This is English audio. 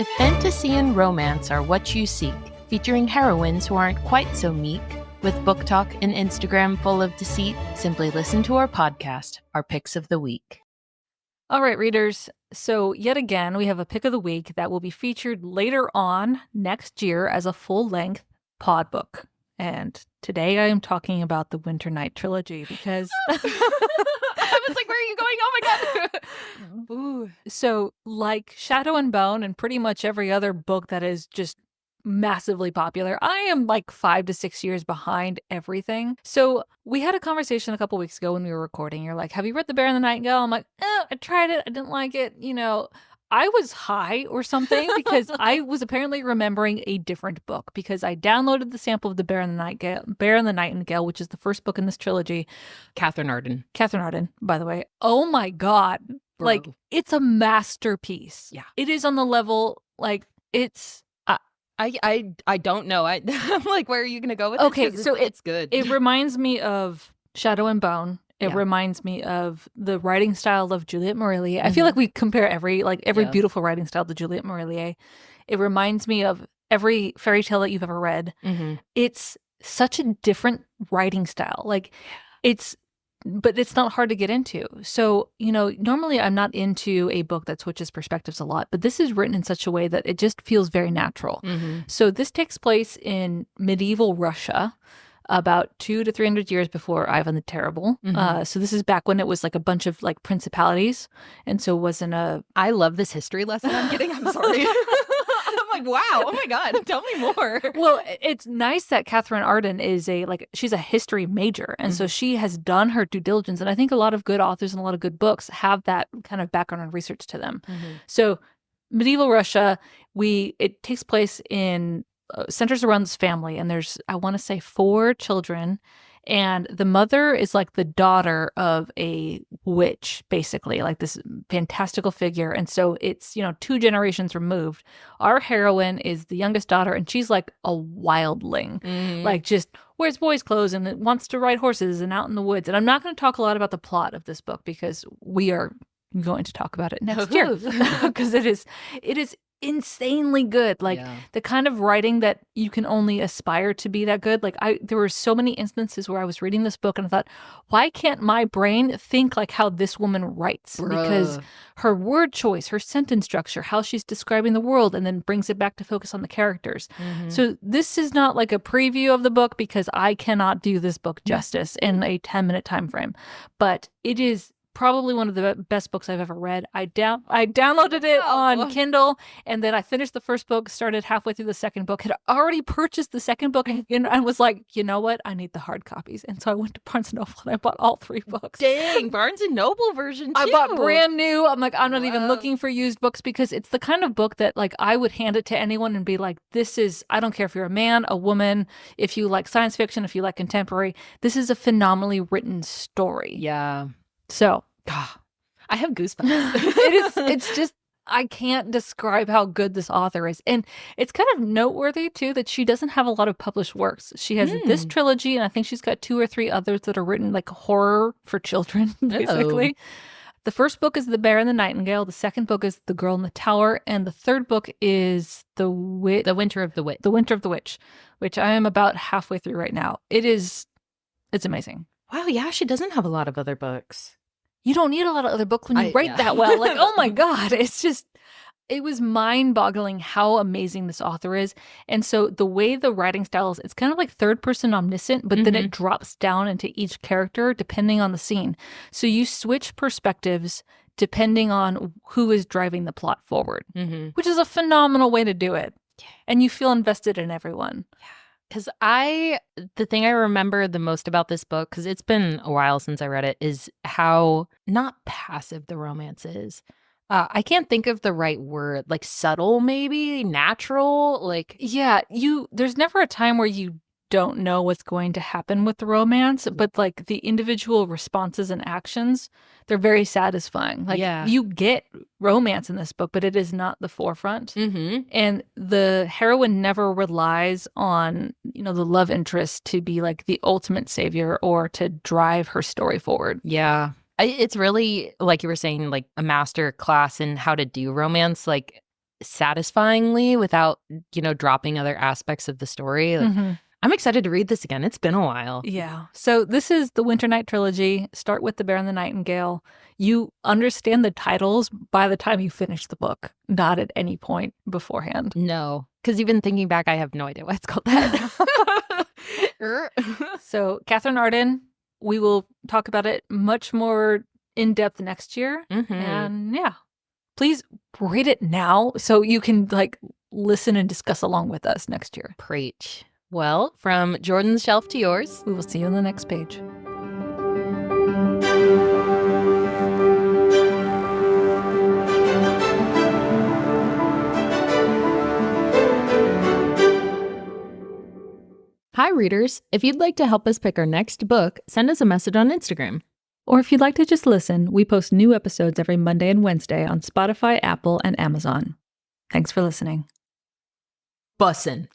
If fantasy and romance are what you seek, featuring heroines who aren't quite so meek, with book talk and Instagram full of deceit, simply listen to our podcast, Our Picks of the Week. All right, readers. So yet again, we have a pick of the week that will be featured later on next year as a full-length pod book. And today I am talking about the Winternight Trilogy because... I was like, where are you going? Oh my God. Ooh. So like Shadow and Bone and pretty much every other book that is just massively popular, I am like 5 to 6 years behind everything. So we had a conversation a couple weeks ago when we were recording. You're like, have you read The Bear and the Nightingale? I'm like, I tried it. I didn't like it. You know, I was high or something because I was apparently remembering a different book because I downloaded the sample of The Bear and the Nightingale, which is the first book in this trilogy. Katherine Arden, by the way. Oh my God. Bro. Like, it's a masterpiece. Yeah. It is on the level, like, it's... I don't know. I'm like, where are you going to go with okay, this? so it's good. It reminds me of Shadow and Bone. It reminds me of the writing style of Juliet Marillier. I feel like we compare every beautiful writing style to Juliet Marillier. It reminds me of every fairy tale that you've ever read. Mm-hmm. It's such a different writing style. But it's not hard to get into. So, you know, normally I'm not into a book that switches perspectives a lot, but this is written in such a way that it just feels very natural. Mm-hmm. So this takes place in medieval Russia, about 200 to 300 years before Ivan the Terrible. Mm-hmm. So this is back when it was like a bunch of like principalities. And so it wasn't a... I love this history lesson I'm getting. I'm sorry. I'm like, wow, oh my God, tell me more. Well, it's nice that Katherine Arden is she's a history major. And so she has done her due diligence. And I think a lot of good authors and a lot of good books have that kind of background and research to them. Mm-hmm. So medieval Russia, it takes place in... centers around this family, and there's, I want to say, 4 children, and the mother is like the daughter of a witch, basically, like this fantastical figure. And so it's, 2 generations removed. Our heroine is the youngest daughter, and she's like a wildling, like just wears boys' clothes and wants to ride horses and out in the woods. And I'm not going to talk a lot about the plot of this book because we are going to talk about it next year because it is insanely good. The kind of writing that you can only aspire to be that good. There were so many instances where I was reading this book and I thought, why can't my brain think like how this woman writes? Bruh. Because her word choice, her sentence structure, how she's describing the world and then brings it back to focus on the characters. Mm-hmm. So this is not like a preview of the book because I cannot do this book justice in a 10-minute time frame. But it is probably one of the best books I've ever read. I downloaded it on Kindle, and then I finished the first book, started halfway through the second book, had already purchased the second book, and I was like, you know what? I need the hard copies. And so I went to Barnes & Noble, and I bought all 3 books. Dang, Barnes & Noble version, too. I bought brand new. I'm like, I'm not even looking for used books because it's the kind of book that, like, I would hand it to anyone and be like, this is, I don't care if you're a man, a woman, if you like science fiction, if you like contemporary, this is a phenomenally written story. Yeah. So, I have goosebumps. It's just, I can't describe how good this author is. And it's kind of noteworthy, too, that she doesn't have a lot of published works. She has this trilogy, and I think she's got 2 or 3 others that are written like horror for children, basically. The first book is The Bear and the Nightingale. The second book is The Girl in the Tower. And the third book is The Winter of the Witch. The Winter of the Witch, which I am about halfway through right now. It's amazing. Wow, yeah, she doesn't have a lot of other books. You don't need a lot of other books when you write that well. Like, oh my God, it was mind-boggling how amazing this author is. And so the way the writing style is, it's kind of like third-person omniscient, but then it drops down into each character depending on the scene. So you switch perspectives depending on who is driving the plot forward, which is a phenomenal way to do it. And you feel invested in everyone. Yeah. Because the thing I remember the most about this book, because it's been a while since I read it, is how not passive the romance is. I can't think of the right word, like subtle, maybe natural, like. Yeah, there's never a time where you don't know what's going to happen with the romance, but like the individual responses and actions, they're very satisfying. Like you get romance in this book, but it is not the forefront. And the heroine never relies on, the love interest to be like the ultimate savior or to drive her story forward. Yeah. It's really, like you were saying, like a master class in how to do romance. Like satisfyingly without, dropping other aspects of the story. Like, I'm excited to read this again. It's been a while. Yeah. So this is the Winternight Trilogy. Start with The Bear and the Nightingale. You understand the titles by the time you finish the book, not at any point beforehand. No, because even thinking back, I have no idea why it's called that. So Katherine Arden, we will talk about it much more in depth next year. And yeah, please read it now so you can listen and discuss along with us next year. Preach. Well, from Jordan's shelf to yours, we will see you on the next page. Hi, readers. If you'd like to help us pick our next book, send us a message on Instagram. Or if you'd like to just listen, we post new episodes every Monday and Wednesday on Spotify, Apple, and Amazon. Thanks for listening. Bussin'.